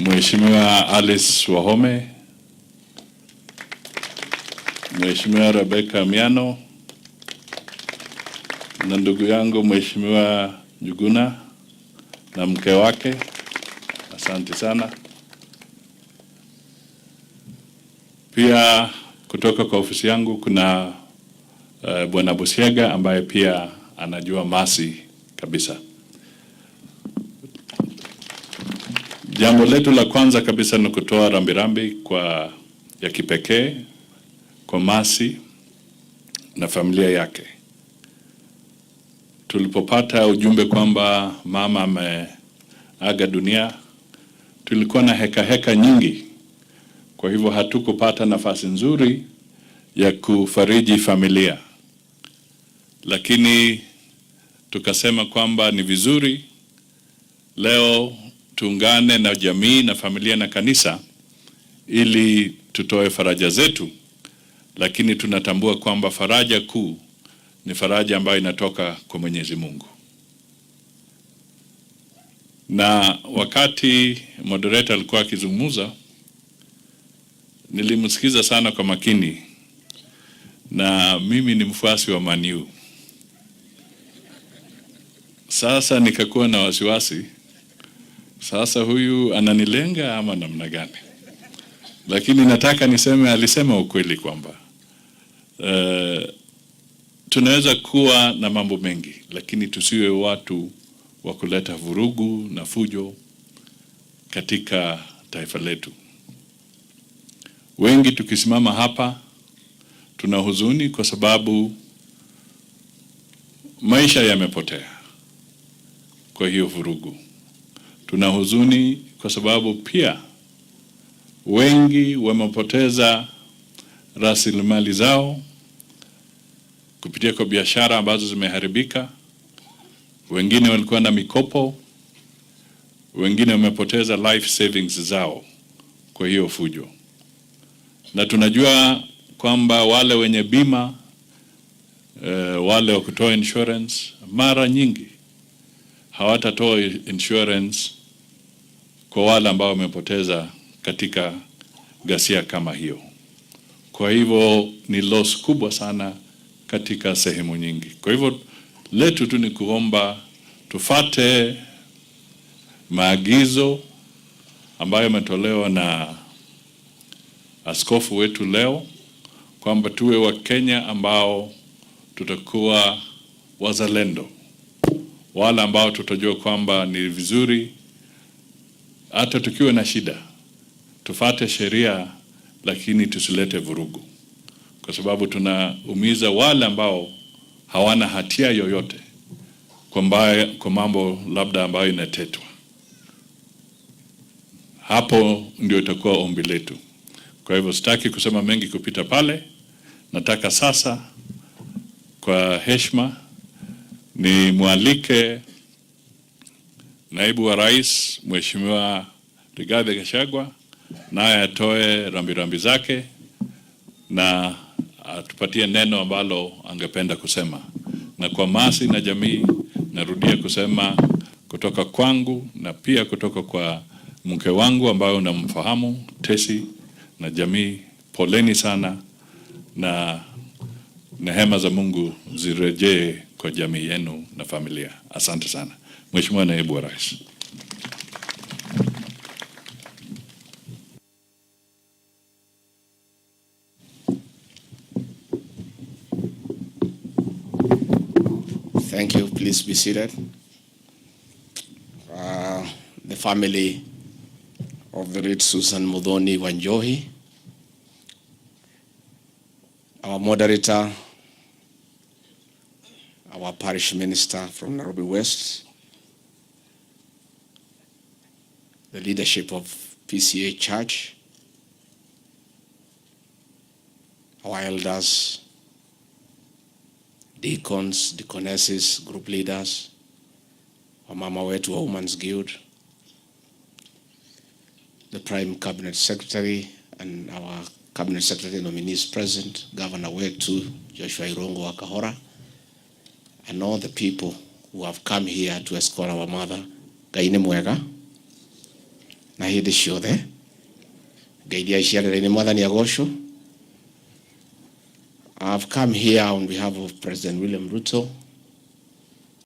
Mheshimiwa Alice Wahome, Mheshimiwa Rebecca Miano, na ndugu yangu Mheshimiwa Njuguna na mke wake, asante sana. Pia kutoka kwa ofisi yangu kuna Bwana Busiega ambaye pia anajua Masi kabisa. Jambo letu la kwanza kabisa ni kutoa rambirambi ya kipekee kwa Masi na familia yake. Tulipopata ujumbe kwamba mama ameaga dunia, tulikuwa na heka nyingi. Kwa hivyo hatukupata nafasi nzuri ya kufariji familia. Lakini tukasema kwamba ni vizuri leo tuungane na jamii na familia na kanisa ili tutoe faraja zetu, lakini tunatambua kwamba faraja kuu ni faraja ambayo inatoka kwa Mwenyezi Mungu. Na wakati moderator alikuwa akizungumza, nilimsikiza sana kwa makini, na mimi ni mfuasi wa Man U. Sasa nikakuwa na wasiwasi, sasa huyu ananilenga ama namna gani? Lakini nataka niseme alisema ukweli kwamba tunaweza kuwa na mambo mengi, lakini tusiwe watu wa kuleta vurugu na fujo katika taifa letu. Wengi tukisimama hapa tuna huzuni kwa sababu maisha yamepotea kwa hiyo vurugu. Tuna huzuni kwa sababu pia wengi wamepoteza rasilimali zao kupitia kwa biashara ambazo zimeharibika. Wengine walikuwa na mikopo, wengine wamepoteza life savings zao kwa hiyo fujo. Na tunajua kwamba wale wenye bima, wale wa kutoa insurance, mara nyingi hawatatoa insurance kwa wale ambao wamepoteza katika ghasia kama hiyo. Kwa hivyo ni loss kubwa sana katika sehemu nyingi. Kwa hivyo letu tu ni kuomba tufate maagizo ambayo yametolewa na askofu wetu leo, kwamba tuwe wa Kenya ambao tutakuwa wazalendo, wale ambao tutajua kwamba ni vizuri hata tukiwa na shida tufate sheria, lakini tusilete vurugu, kwa sababu tunaumiza wale ambao hawana hatia yoyote kwa mambo labda ambayo inatetwa. Hapo ndio itakuwa ombi letu. Kwa hivyo sitaki kusema mengi kupita pale. Nataka sasa kwa heshima ni mualike Naibu wa Rais Mheshimiwa Rigathi Gachagua, naye atoe rambirambi zake na atupatie neno ambalo angependa kusema. Na kwa Masi na jamii, narudia kusema kutoka kwangu na pia kutoka kwa mke wangu ambayo unamfahamu, Tesi, na jamii, poleni sana, na nehema za Mungu zirejee kwa jamii yenu na familia. Asante sana. Mheshimiwa Naibu wa Rais. Thank you. Please be seated. The family of the late Susan Muthoni Wanjohi, our moderator, our parish minister from Nairobi West, the leadership of PCA Church, our elders, deacons, deaconesses, group leaders, wamama wetu wa Women's Guild, the Prime Cabinet Secretary and our Cabinet Secretary nominees present, Governor wetu Joshua Irongo wa Kahora, and all the people who have come here to escort our mother. Ngai nĩ mwega na hindi ciothe ngeithia ciarĩra-inĩ mwathani agocwo. I've come here on behalf of President William Ruto